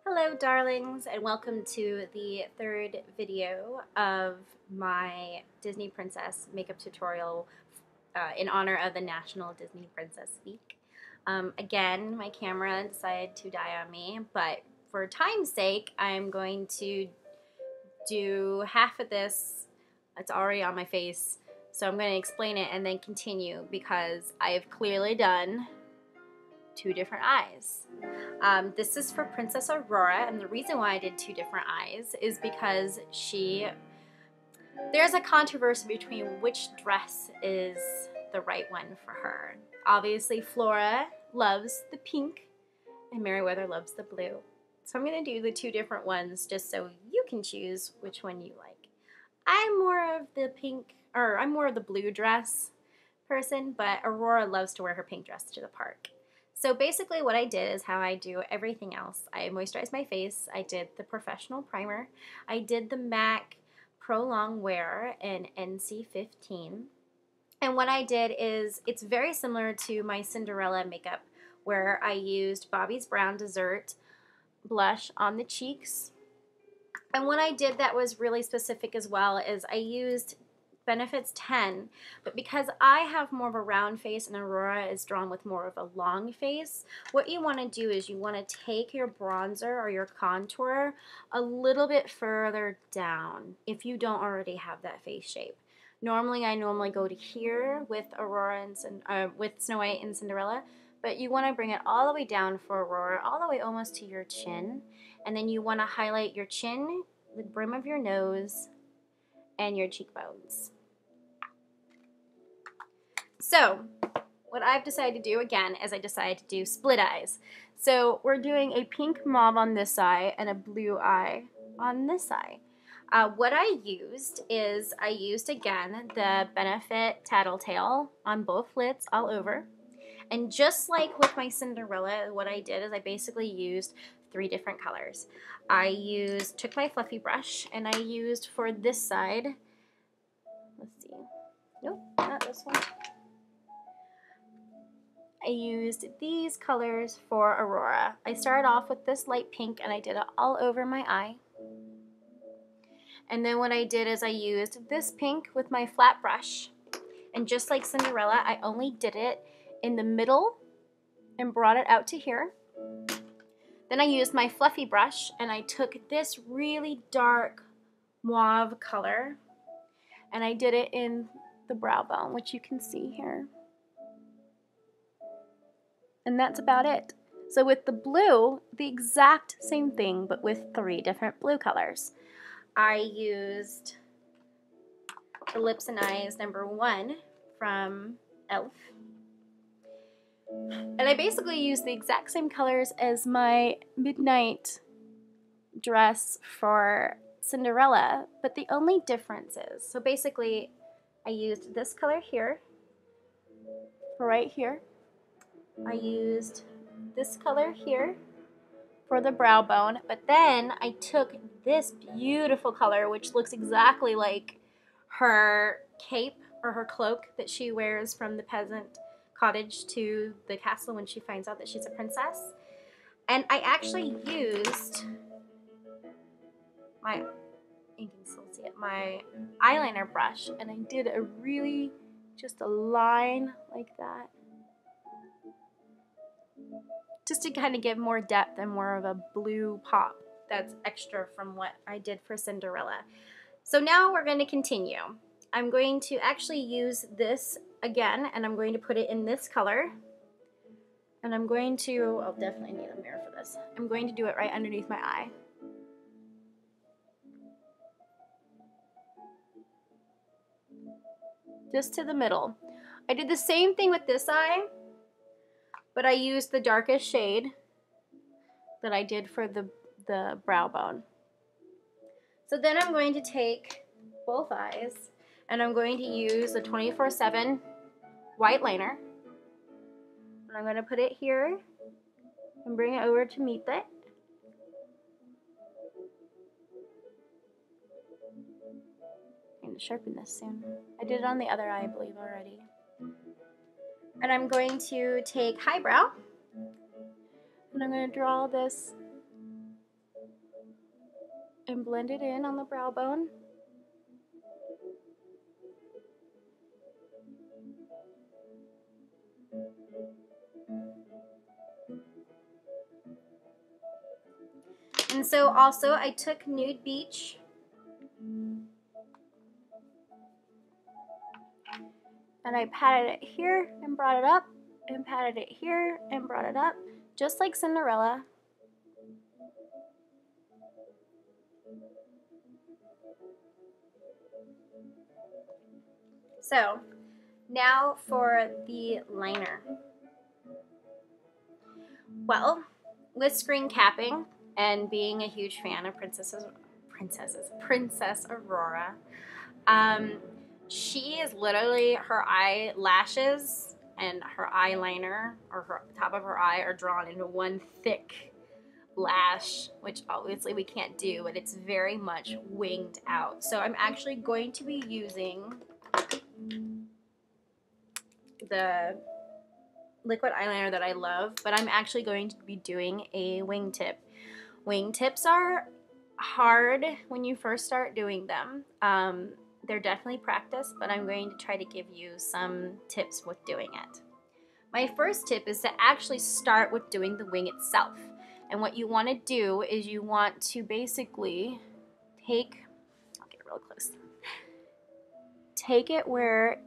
Hello darlings, and welcome to the third video of my Disney Princess makeup tutorial in honor of the National Disney Princess Week. Again, my camera decided to die on me, but for time's sake, I'm going to do half of this. It's already on my face, so I'm going to explain it and then continue because I have clearly done two different eyes. This is for Princess Aurora, and the reason why I did two different eyes is because there's a controversy between which dress is the right one for her. Obviously, Flora loves the pink, and Merriweather loves the blue. So I'm going to do the two different ones just so you can choose which one you like. I'm more of the blue dress person, but Aurora loves to wear her pink dress to the park. So basically what I did is how I do everything else. I moisturized my face, I did the Porefessional primer, I did the MAC Prolong Wear in NC15. And what I did is, it's very similar to my Cinderella makeup where I used Bobbi Brown Dessert blush on the cheeks. And what I did that was really specific as well is I used Benefits 10, but because I have more of a round face and Aurora is drawn with more of a long face, what you want to do is you want to take your bronzer or your contour a little bit further down if you don't already have that face shape. I normally go to here with with Snow White and Cinderella, but you want to bring it all the way down for Aurora, all the way almost to your chin, and then you want to highlight your chin, the brim of your nose, and your cheekbones. So, what I've decided to do again is I decided to do split eyes. So, we're doing a pink mauve on this eye and a blue eye on this eye. What I used again the Benefit Tattle Tale on both lids all over. And just like with my Cinderella, what I did is I basically used three different colors. Took my fluffy brush and I used for this side, let's see, nope, not this one. I used these colors for Aurora. I started off with this light pink and I did it all over my eye. And then what I did is I used this pink with my flat brush. And just like Cinderella, I only did it in the middle and brought it out to here. Then I used my fluffy brush and I took this really dark mauve color and I did it in the brow bone, which you can see here. And that's about it. So with the blue, the exact same thing, but with three different blue colors. I used the Lips and Eyes #1 from e.l.f. And I basically used the exact same colors as my midnight dress for Cinderella, but the only difference is, so basically I used this color here, right here. I used this color here for the brow bone, but then I took this beautiful color, which looks exactly like her cape or her cloak that she wears from the peasant cottage to the castle when she finds out that she's a princess. And I actually used my, you can still see it, my eyeliner brush, and I did just a line like that, just to kind of give more depth and more of a blue pop that's extra from what I did for Cinderella. So now we're going to continue. I'm going to actually use this again, and I'm going to put it in this color. And I'm going to, I'll definitely need a mirror for this. I'm going to do it right underneath my eye. Just to the middle. I did the same thing with this eye, but I used the darkest shade that I did for the brow bone. So then I'm going to take both eyes and I'm going to use the 24/7 white liner. And I'm going to put it here and bring it over to meet it. I'm going to sharpen this soon. I did it on the other eye, I believe, already. And I'm going to take highbrow and I'm going to draw this and blend it in on the brow bone. And so also I took Nude Beach and I patted it here and brought it up, and patted it here and brought it up, just like Cinderella. So now for the liner. Well, with screen capping and being a huge fan of Princess Aurora, she is literally, her eyelashes and her eyeliner, or her top of her eye, are drawn into one thick lash, which obviously we can't do, but it's very much winged out. So I'm actually going to be using the liquid eyeliner that I love, but I'm actually going to be doing a wingtip. Wingtips are hard when you first start doing them. They're definitely practice, but I'm going to try to give you some tips with doing it. My first tip is to actually start with doing the wing itself. And what you want to do is you want to basically take, I'll get real close, take it where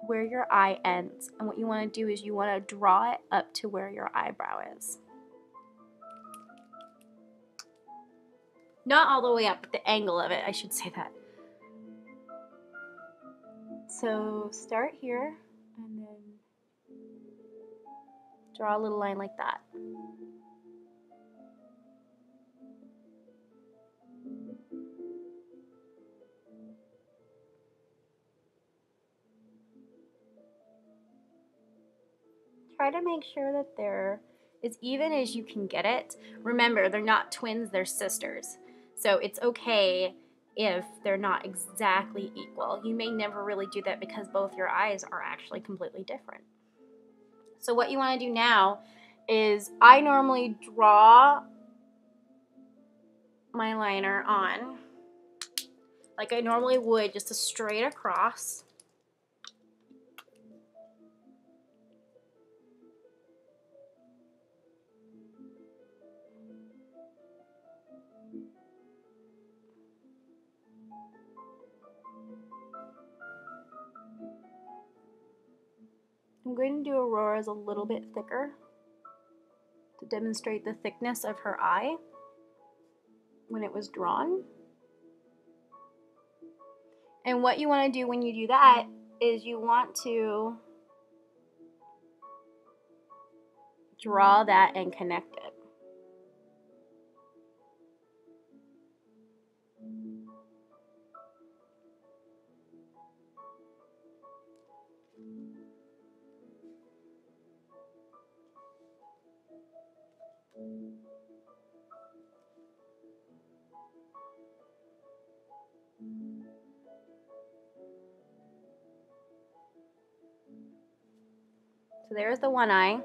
your eye ends. And what you want to do is you want to draw it up to where your eyebrow is. Not all the way up, but the angle of it, I should say that. So start here and then draw a little line like that. Try to make sure that they're as even as you can get it. Remember, they're not twins, they're sisters. So it's okay if they're not exactly equal. You may never really do that because both your eyes are actually completely different. So what you want to do now is, I normally draw my liner on like I normally would, just a straight across. I'm going to do Aurora's a little bit thicker to demonstrate the thickness of her eye when it was drawn. And what you want to do when you do that is you want to draw that and connect it. So there's the one eye.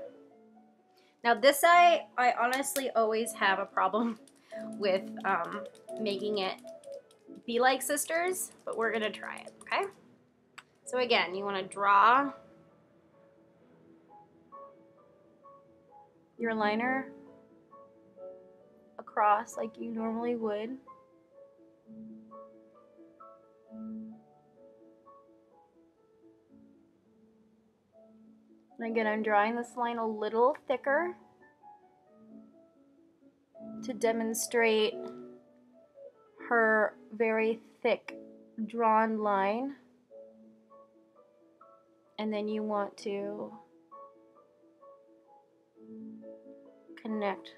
Now this eye, I honestly always have a problem with making it be like sisters, but we're gonna try it, okay? So again, you wanna draw your liner across like you normally would. And again, I'm drawing this line a little thicker to demonstrate her very thick drawn line. And then you want to connect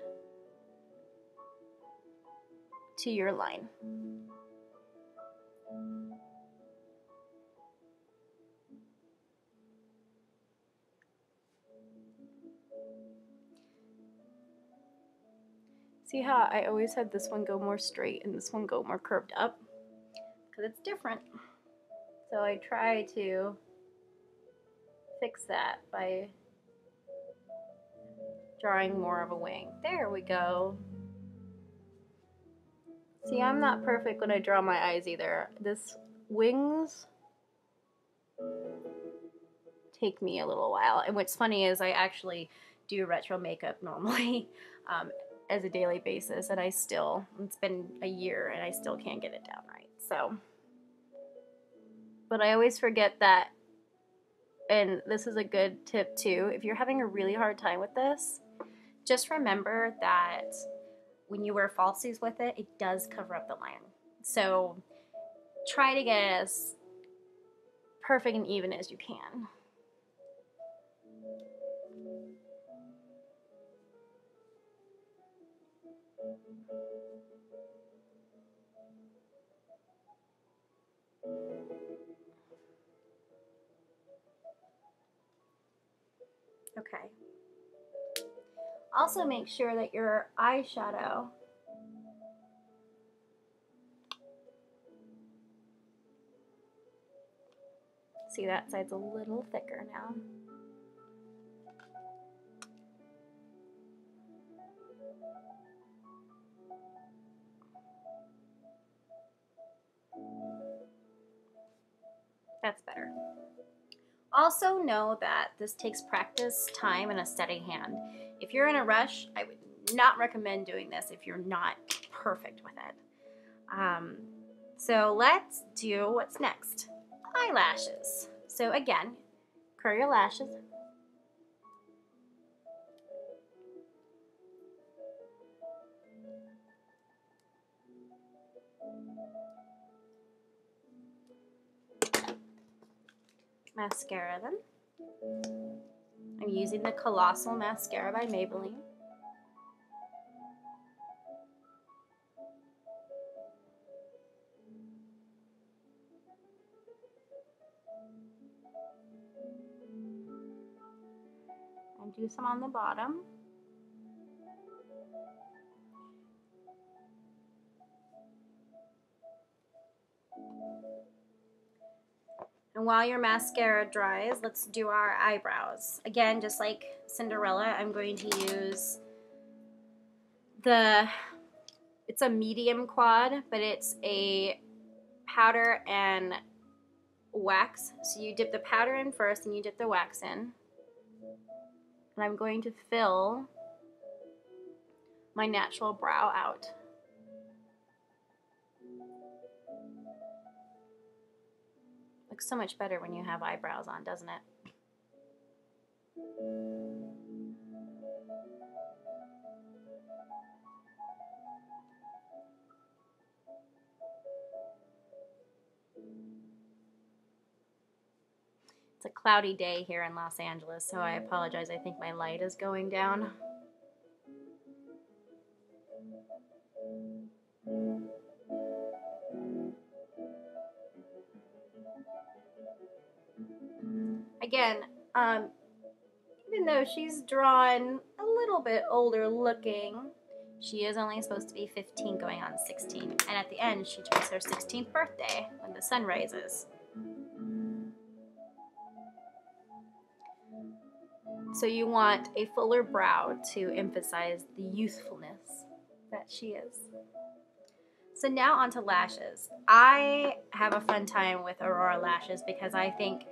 to your line. See how I always had this one go more straight and this one go more curved up? Because it's different. So I try to fix that by drawing more of a wing. There we go. See, I'm not perfect when I draw my eyes either. This wings take me a little while. And what's funny is I actually do retro makeup normally as a daily basis, and it's been a year and I still can't get it down right. So, but I always forget that, and this is a good tip too, if you're having a really hard time with this, just remember that when you wear falsies with it, it does cover up the line. So try to get it as perfect and even as you can. Okay. Also make sure that your eyeshadow see that side's a little thicker now. That's better. Also know that this takes practice, time, and a steady hand. If you're in a rush, I would not recommend doing this if you're not perfect with it. So let's do what's next. Eyelashes. So again, curl your lashes. Mascara them. I'm using the Colossal Mascara by Maybelline. And do some on the bottom. And while your mascara dries, let's do our eyebrows. Again, just like Cinderella, I'm going to use it's a medium quad, but it's a powder and wax. So you dip the powder in first and you dip the wax in. And I'm going to fill my natural brow out. Looks so much better when you have eyebrows on, doesn't it? It's a cloudy day here in Los Angeles, so I apologize. I think my light is going down. Again, even though she's drawn a little bit older looking, she is only supposed to be 15 going on 16. And at the end, she turns her 16th birthday when the sun rises. So you want a fuller brow to emphasize the youthfulness that she is. So now onto lashes. I have a fun time with Aurora lashes because I think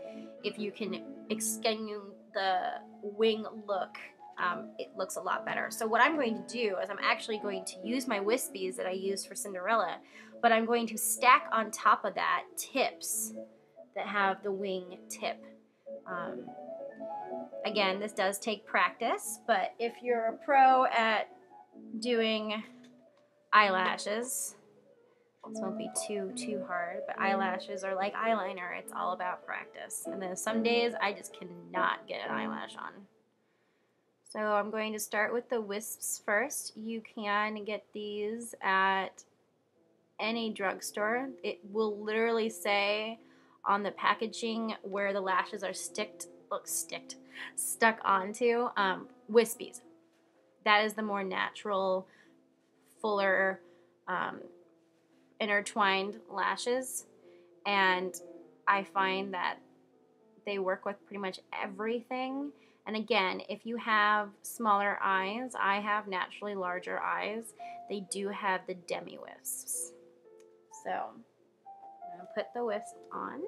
if you can extend the wing look, it looks a lot better. So what I'm going to do is I'm actually going to use my wispies that I used for Cinderella, but I'm going to stack on top of that tips that have the wing tip. Again, this does take practice, but if you're a pro at doing eyelashes, this won't be too hard, but eyelashes are like eyeliner. It's all about practice. And then some days I just cannot get an eyelash on. So I'm going to start with the wisps first. You can get these at any drugstore. It will literally say on the packaging where the lashes are stuck onto, wispies. That is the more natural, fuller, intertwined lashes, and I find that they work with pretty much everything, And again, if you have smaller eyes, I have naturally larger eyes, they do have the demi wisps. So I'm going to put the wisp on.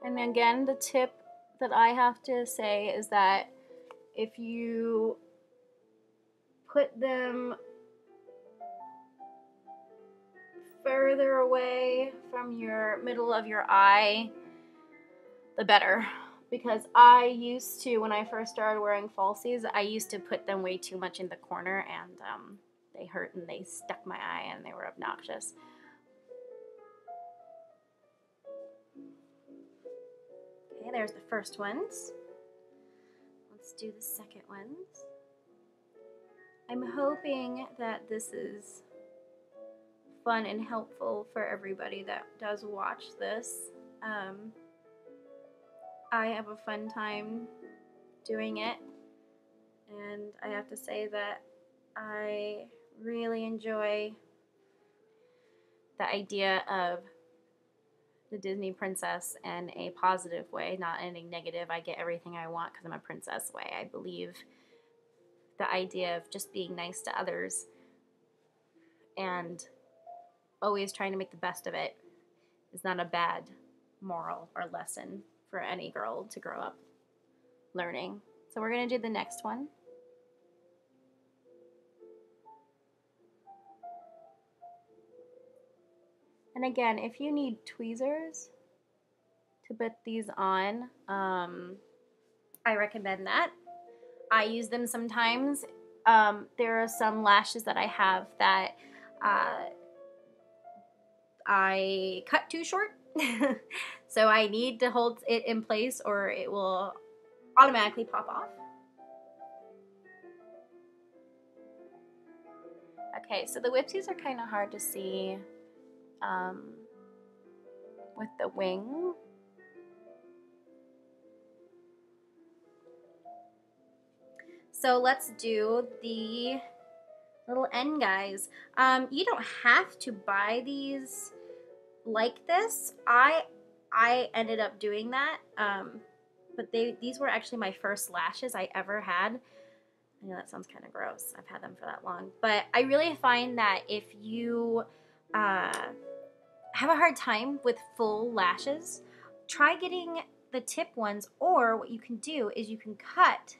And again, the tip that I have to say is that if you put them further away from your middle of your eye, the better. Because I used to, when I first started wearing falsies, I used to put them way too much in the corner, and they hurt and they stuck my eye and they were obnoxious. Okay, there's the first ones. Let's do the second ones. I'm hoping that this is fun and helpful for everybody that does watch this. I have a fun time doing it, and I have to say that I really enjoy the idea of the Disney princess in a positive way, not in a negative, I get everything I want because I'm a princess way. I believe the idea of just being nice to others and always trying to make the best of it is not a bad moral or lesson for any girl to grow up learning. So we're going to do the next one. And again, if you need tweezers to put these on, I recommend that. I use them sometimes. There are some lashes that I have that I cut too short. So I need to hold it in place or it will automatically pop off. Okay, so the whipsies are kind of hard to see with the wing. So let's do the little end guys. You don't have to buy these like this. I ended up doing that, but these were actually my first lashes I ever had. I know that sounds kind of gross. I've had them for that long, but I really find that if you have a hard time with full lashes, try getting the tip ones, or what you can do is you can cut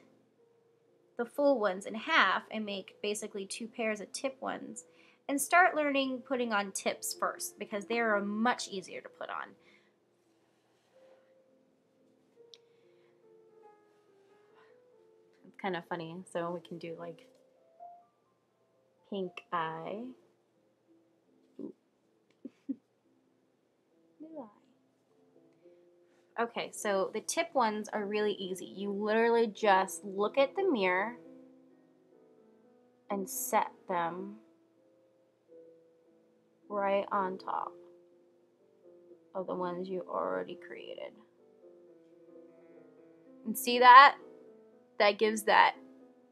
the full ones in half and make basically 2 pairs of tip ones and start learning putting on tips first because they are much easier to put on. It's kind of funny, so we can do like pink eye. Blue eye. Okay, so the tip ones are really easy. You literally just look at the mirror and set them right on top of the ones you already created. And see that? That gives that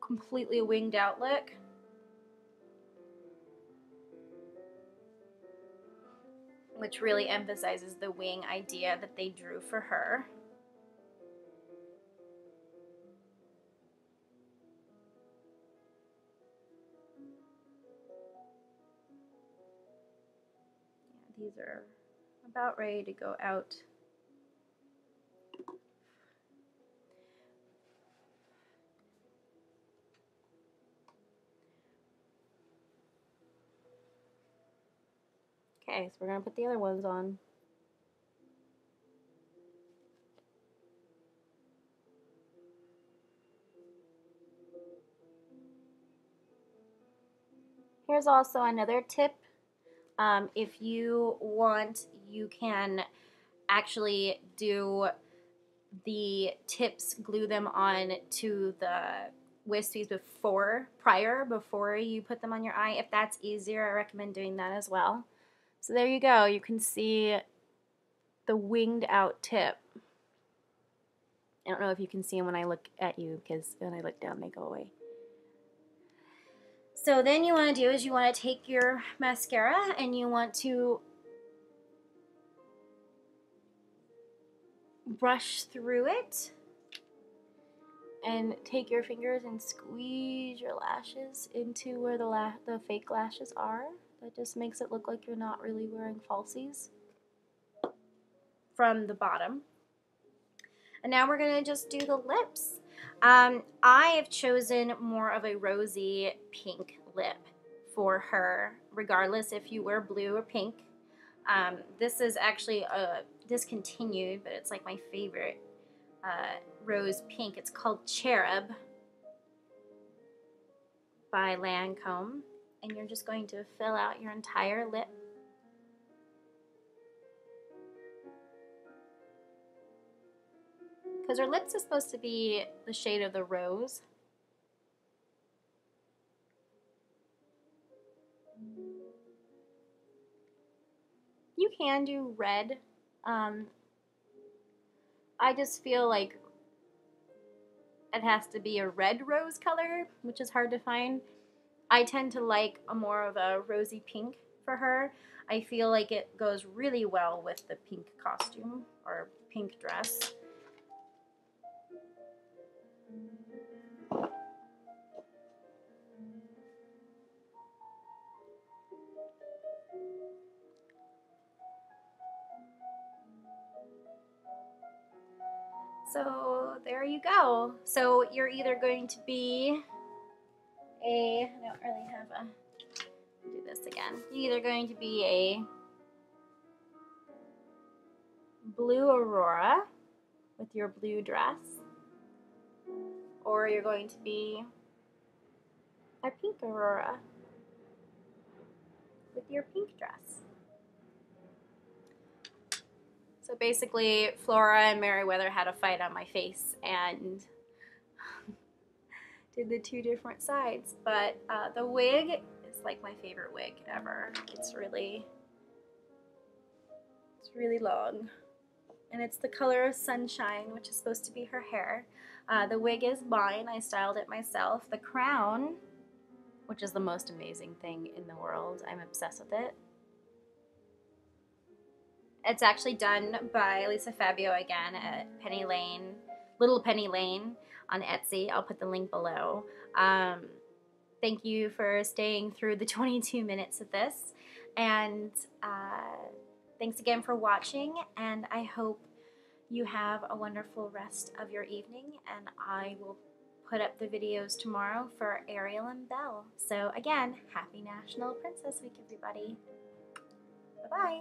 completely winged out look. Which really emphasizes the wing idea that they drew for her. Yeah, these are about ready to go out. Okay, so we're gonna put the other ones on. Here's also another tip. If you want, you can actually do the tips, glue them on to the wispies before you put them on your eye. If that's easier, I recommend doing that as well. So there you go. You can see the winged out tip. I don't know if you can see them when I look at you because when I look down they go away. So then you want to do is you want to take your mascara and you want to brush through it and take your fingers and squeeze your lashes into where the fake lashes are. That just makes it look like you're not really wearing falsies from the bottom. And now we're going to just do the lips. I have chosen more of a rosy pink lip for her, regardless if you wear blue or pink. This is actually discontinued, but it's like my favorite rose pink. It's called Cherub by Lancome. And you're just going to fill out your entire lip. Because her lips are supposed to be the shade of the rose. You can do red. I just feel like it has to be a red rose color, which is hard to find. I tend to like more of a rosy pink for her. I feel like it goes really well with the pink costume or pink dress. So there you go. So you're either going to be I don't really have a, do this again. You're either going to be a blue Aurora with your blue dress, or you're going to be a pink Aurora with your pink dress. So basically, Flora and Merriweather had a fight on my face and did the two different sides. But the wig is like my favorite wig ever. It's really long. And it's the color of Sunshine, which is supposed to be her hair. The wig is mine. I styled it myself. The crown, which is the most amazing thing in the world. I'm obsessed with it. It's actually done by Lisa Fabio again at Penny Lane, Little Penny Lane on Etsy. I'll put the link below. Thank you for staying through the 22 minutes of this. And thanks again for watching. And I hope you have a wonderful rest of your evening. And I will put up the videos tomorrow for Ariel and Belle. So again, happy National Princess Week, everybody. Bye-bye.